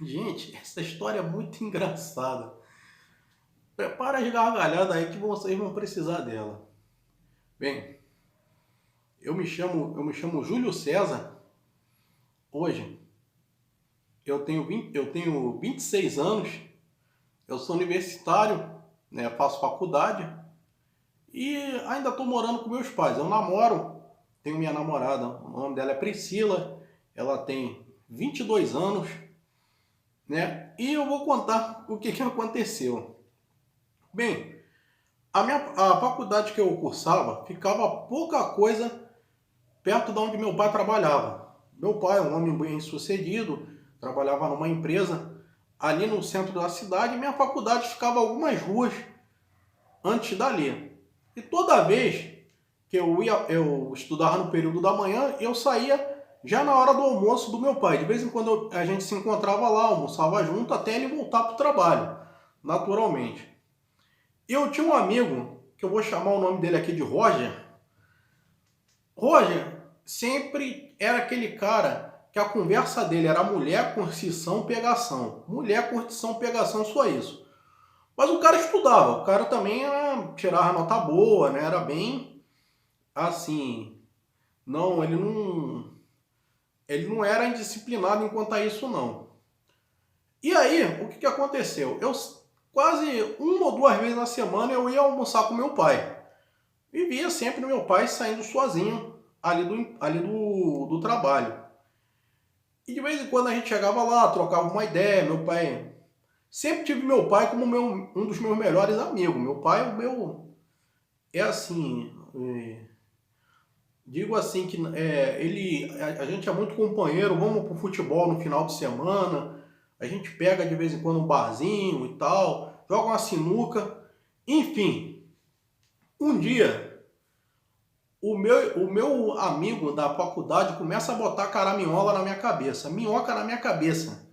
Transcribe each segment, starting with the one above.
Gente, essa história é muito engraçada. Prepara as gargalhadas aí que vocês vão precisar dela. Bem, eu me chamo Júlio César. Hoje eu tenho 26 anos. Eu sou universitário, né? Faço faculdade e ainda estou morando com meus pais. Eu namoro, tenho minha namorada, o nome dela é Priscila. Ela tem 22 anos, né? E eu vou contar o que aconteceu. Bem, a faculdade que eu cursava ficava pouca coisa perto de onde meu pai trabalhava. Meu pai é um homem bem-sucedido, trabalhava numa empresa ali no centro da cidade, e minha faculdade ficava algumas ruas antes dali. E toda vez que eu estudava no período da manhã, eu saía já na hora do almoço do meu pai. De vez em quando a gente se encontrava lá, almoçava junto, até ele voltar para o trabalho, naturalmente. Eu tinha um amigo, que eu vou chamar o nome dele aqui de Roger. Roger sempre era aquele cara que a conversa dele era mulher, curtição, pegação. Mulher, curtição, pegação, só isso. Mas o cara estudava, o cara também tirava nota boa, né? Era bem assim. Não, ele não era indisciplinado enquanto a isso, não. E aí, o que aconteceu? Eu quase uma ou duas vezes na semana eu ia almoçar com meu pai. E via sempre meu pai saindo sozinho ali do trabalho. E de vez em quando a gente chegava lá, trocava uma ideia. Meu pai. Sempre tive meu pai como um dos meus melhores amigos. Meu pai, o meu. É assim. Digo assim que a gente é muito companheiro. Vamos pro futebol no final de semana. A gente pega de vez em quando um barzinho e tal. Joga uma sinuca. Enfim, um dia. O meu amigo da faculdade começa a botar caraminhola na minha cabeça, minhoca na minha cabeça.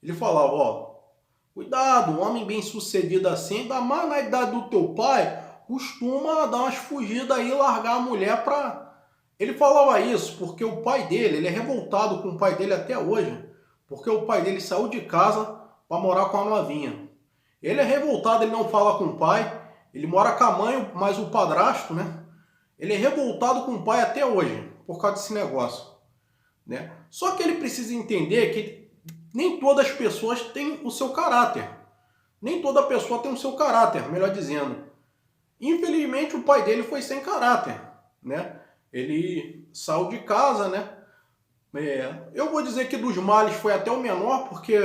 Ele falava, ó, cuidado, um homem bem sucedido assim, ainda mais na idade do teu pai, costuma dar umas fugidas aí e largar a mulher pra... Ele falava isso porque o pai dele, ele é revoltado com o pai dele até hoje, porque o pai dele saiu de casa para morar com a novinha. Ele é revoltado, ele não fala com o pai, ele mora com a mãe, mas o padrasto, né? Ele é revoltado com o pai até hoje, por causa desse negócio, né? Só que ele precisa entender que nem todas as pessoas têm o seu caráter. Nem toda pessoa tem o seu caráter, melhor dizendo. Infelizmente, o pai dele foi sem caráter, né? Ele saiu de casa, né? Eu vou dizer que dos males foi até o menor, porque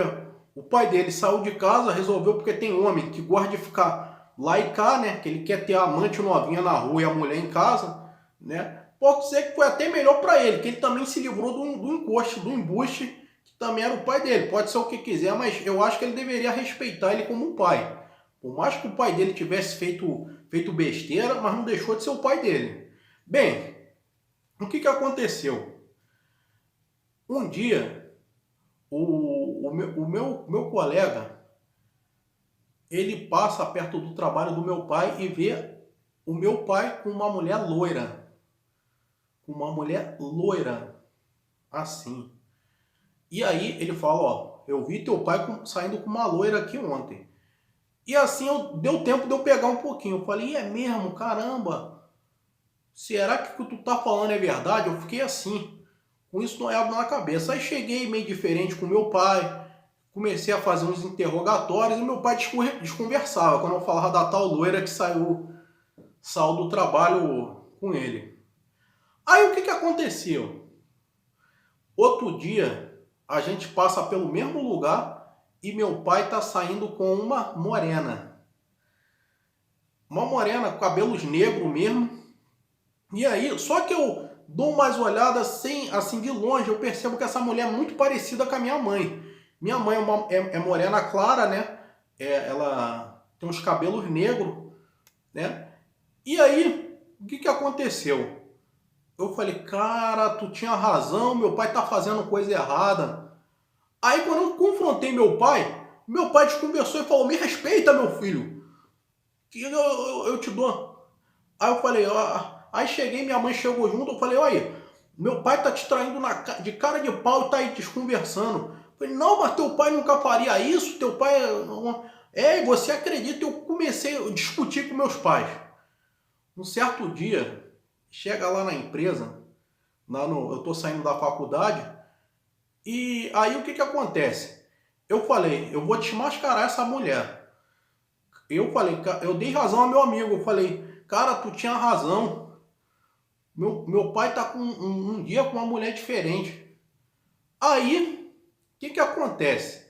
o pai dele saiu de casa, resolveu, porque tem homem que gosta de ficar lá e cá, né? Que ele quer ter a amante novinha na rua e a mulher em casa, né? Posso dizer que foi até melhor para ele, que ele também se livrou do encosto, do embuste, que também era o pai dele. Pode ser o que quiser, mas eu acho que ele deveria respeitar ele como um pai. Por mais que o pai dele tivesse feito besteira, mas não deixou de ser o pai dele. Bem, o que aconteceu? Um dia, o meu colega, ele passa perto do trabalho do meu pai e vê o meu pai com uma mulher loira. Com uma mulher loira, assim. E aí ele fala, ó, eu vi teu pai saindo com uma loira aqui ontem. E assim deu tempo de eu pegar um pouquinho. Eu falei, é mesmo? Caramba! Será que o que tu tá falando é verdade? Eu fiquei assim, com isso noiado na cabeça. Aí cheguei meio diferente com meu pai, comecei a fazer uns interrogatórios e meu pai desconversava quando eu falava da tal loira que saiu do trabalho com ele. Aí o que aconteceu? Outro dia, a gente passa pelo mesmo lugar e meu pai tá saindo com uma morena. Uma morena, com cabelos negros mesmo. E aí, só que eu dou mais olhada assim de longe, eu percebo que essa mulher é muito parecida com a minha mãe. Minha mãe é morena clara, né? Ela tem uns cabelos negros, né? E aí, o que aconteceu? Eu falei, cara, tu tinha razão, meu pai tá fazendo coisa errada. Aí quando eu confrontei meu pai desconversou e falou, me respeita, meu filho, que eu te dou. Aí eu falei, ó, aí cheguei, minha mãe chegou junto, eu falei, olha, meu pai tá te traindo de cara de pau e tá aí desconversando. Falei, não, mas teu pai nunca faria isso, teu pai... E você acredita, eu comecei a discutir com meus pais. Um certo dia, chega lá na empresa, eu tô saindo da faculdade, e aí o que acontece? Eu falei, eu vou desmascarar essa mulher. Eu falei, eu dei razão ao meu amigo, eu falei, cara, tu tinha razão. Meu pai tá com um dia com uma mulher diferente. Aí, o que acontece?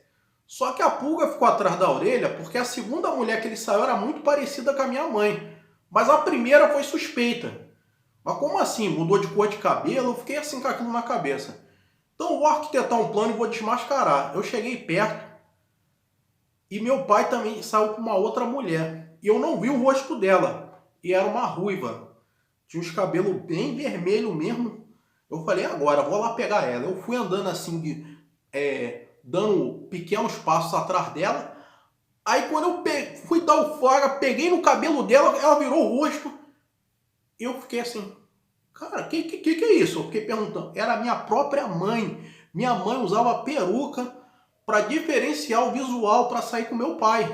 Só que a pulga ficou atrás da orelha porque a segunda mulher que ele saiu era muito parecida com a minha mãe. Mas a primeira foi suspeita. Mas como assim? Mudou de cor de cabelo? Eu fiquei assim com aquilo na cabeça. Então eu vou arquitetar um plano e vou desmascarar. Eu cheguei perto e meu pai também saiu com uma outra mulher. E eu não vi o rosto dela. E era uma ruiva. Tinha os cabelos bem vermelhos mesmo. Eu falei, agora, vou lá pegar ela. Eu fui andando assim, dando pequenos passos atrás dela. Aí quando eu fui dar o fora, peguei no cabelo dela, ela virou o rosto. E eu fiquei assim, cara, que é isso? Eu fiquei perguntando. Era a minha própria mãe. Minha mãe usava peruca para diferenciar o visual para sair com meu pai.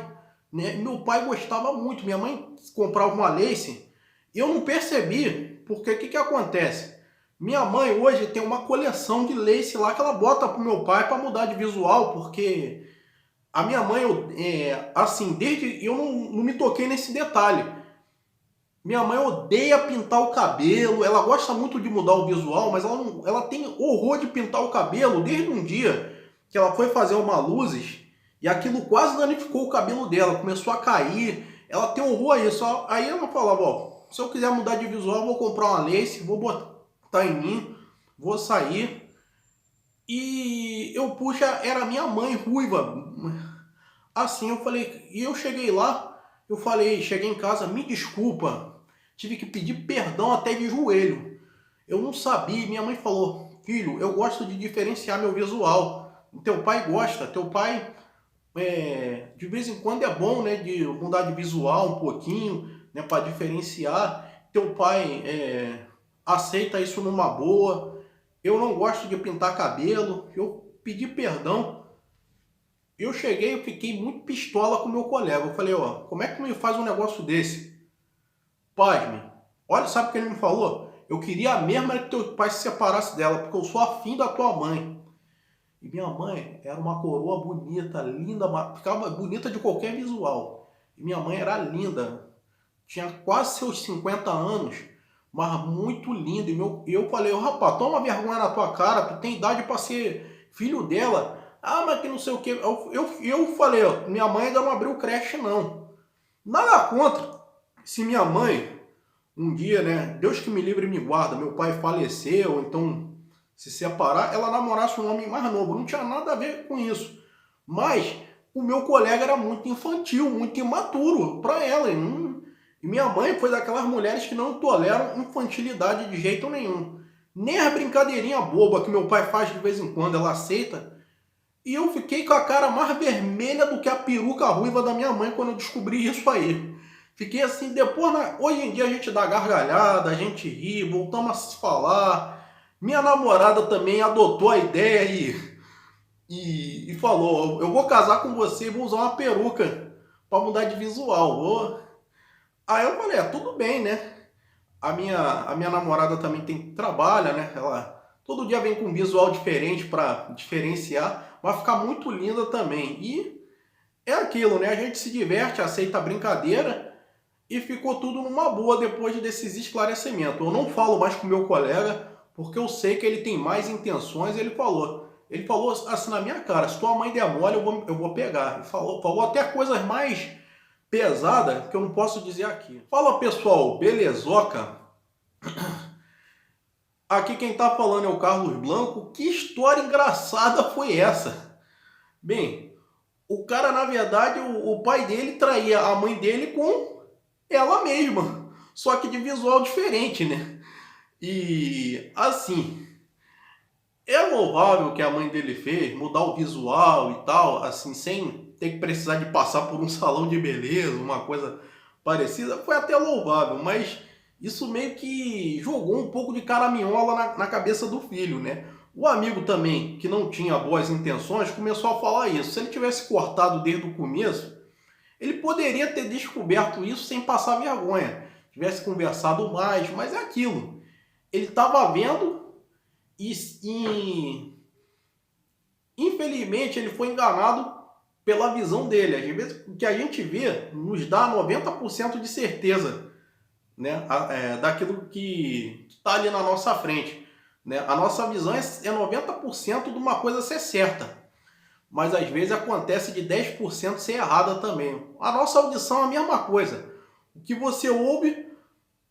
Né? Meu pai gostava muito. Minha mãe comprava uma lace e eu não percebi, porque o que acontece? Minha mãe hoje tem uma coleção de lace lá que ela bota pro meu pai para mudar de visual, porque a minha mãe, assim, desde eu não me toquei nesse detalhe. Minha mãe odeia pintar o cabelo, ela gosta muito de mudar o visual, mas ela tem horror de pintar o cabelo desde um dia que ela foi fazer uma luzes e aquilo quase danificou o cabelo dela, começou a cair, ela tem horror a isso. Aí ela falava, ó, se eu quiser mudar de visual, eu vou comprar uma lace, vou botar em mim, vou sair. E eu, puxa, era minha mãe ruiva. Assim, eu falei, e eu cheguei lá, eu falei, cheguei em casa, me desculpa, tive que pedir perdão até de joelho. Eu não sabia, minha mãe falou, filho, eu gosto de diferenciar meu visual. Teu pai gosta, teu pai, de vez em quando é bom, né, de mudar de visual um pouquinho, né, para diferenciar. Teu pai aceita isso numa boa. Eu não gosto de pintar cabelo. Eu pedi perdão. Eu cheguei e fiquei muito pistola com meu colega. Eu falei, ó, como é que tu me faz um negócio desse? Pasme. Olha, sabe o que ele me falou? Eu queria mesmo que teu pai se separasse dela, porque eu sou afim da tua mãe. E minha mãe era uma coroa bonita, linda, ficava bonita de qualquer visual. E minha mãe era linda. Tinha quase seus 50 anos, mas muito linda. E eu falei, rapaz, toma vergonha na tua cara, tu tem idade para ser filho dela. Ah, mas que não sei o que. Eu falei, ó, minha mãe ainda não abriu creche, não. Nada contra. Se minha mãe, um dia, né, Deus que me livre e me guarda, meu pai faleceu, então se separar, ela namorasse um homem mais novo. Não tinha nada a ver com isso. Mas o meu colega era muito infantil, muito imaturo para ela. E minha mãe foi daquelas mulheres que não toleram infantilidade de jeito nenhum. Nem a brincadeirinha boba que meu pai faz de vez em quando, ela aceita. E eu fiquei com a cara mais vermelha do que a peruca ruiva da minha mãe quando eu descobri isso aí. Fiquei assim, depois, hoje em dia a gente dá gargalhada, a gente ri, voltamos a se falar. Minha namorada também adotou a ideia e falou, eu vou casar com você e vou usar uma peruca para mudar de visual. Aí eu falei, tudo bem, né? A minha namorada também trabalha, né? Ela todo dia vem com um visual diferente para diferenciar, vai ficar muito linda também. E é aquilo, né? A gente se diverte, aceita a brincadeira e ficou tudo numa boa depois desses esclarecimentos. Eu não falo mais com meu colega porque eu sei que ele tem mais intenções. Ele falou assim na minha cara, se tua mãe der mole, eu vou pegar. Ele falou até coisas mais pesadas que eu não posso dizer aqui. Fala pessoal, belezoca? Aqui quem tá falando é o Carlos Blanco. Que história engraçada foi essa? Bem, o cara, na verdade, o pai dele traía a mãe dele com ela mesma. Só que de visual diferente, né? E, assim, é louvável o que a mãe dele fez, mudar o visual e tal, assim, sem ter que precisar de passar por um salão de beleza, uma coisa parecida. Foi até louvável, mas isso meio que jogou um pouco de caraminhola na cabeça do filho, né? O amigo também, que não tinha boas intenções, começou a falar isso. Se ele tivesse cortado desde o começo, ele poderia ter descoberto isso sem passar vergonha. Tivesse conversado mais, mas é aquilo. Ele estava vendo e infelizmente ele foi enganado pela visão dele. Às vezes o que a gente vê nos dá 90% de certeza, né? Daquilo que está ali na nossa frente. Né? A nossa visão é 90% de uma coisa ser certa, mas às vezes acontece de 10% ser errada também. A nossa audição é a mesma coisa. O que você ouve,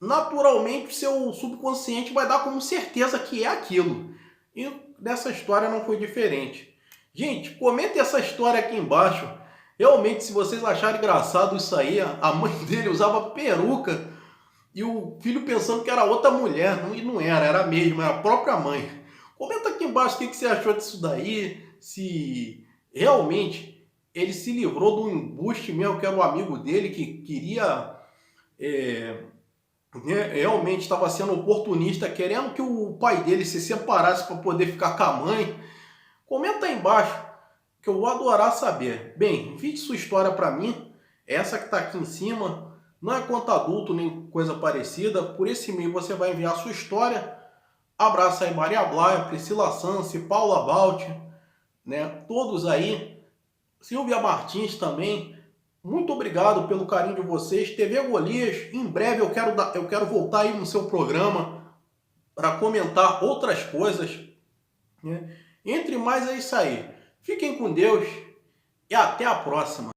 naturalmente o seu subconsciente vai dar como certeza que é aquilo. E nessa história não foi diferente. Gente, comentem essa história aqui embaixo. Realmente, se vocês acharem engraçado isso aí, a mãe dele usava peruca e o filho pensando que era outra mulher, e não era, era a mesma, era a própria mãe. Comenta aqui embaixo o que você achou disso daí, se realmente ele se livrou do embuste mesmo, que era o amigo dele, que queria, realmente estava sendo oportunista, querendo que o pai dele se separasse para poder ficar com a mãe. Comenta aí embaixo, que eu vou adorar saber. Bem, envie sua história para mim, essa que está aqui em cima. Não é conta adulto nem coisa parecida. Por esse e-mail você vai enviar a sua história. Abraço aí Maria Blaia, Priscila Sansi, Paula Balt, né? Todos aí. Silvia Martins também. Muito obrigado pelo carinho de vocês. TV Golias, em breve eu quero voltar aí no seu programa para comentar outras coisas, né? Entre mais é isso aí. Fiquem com Deus e até a próxima.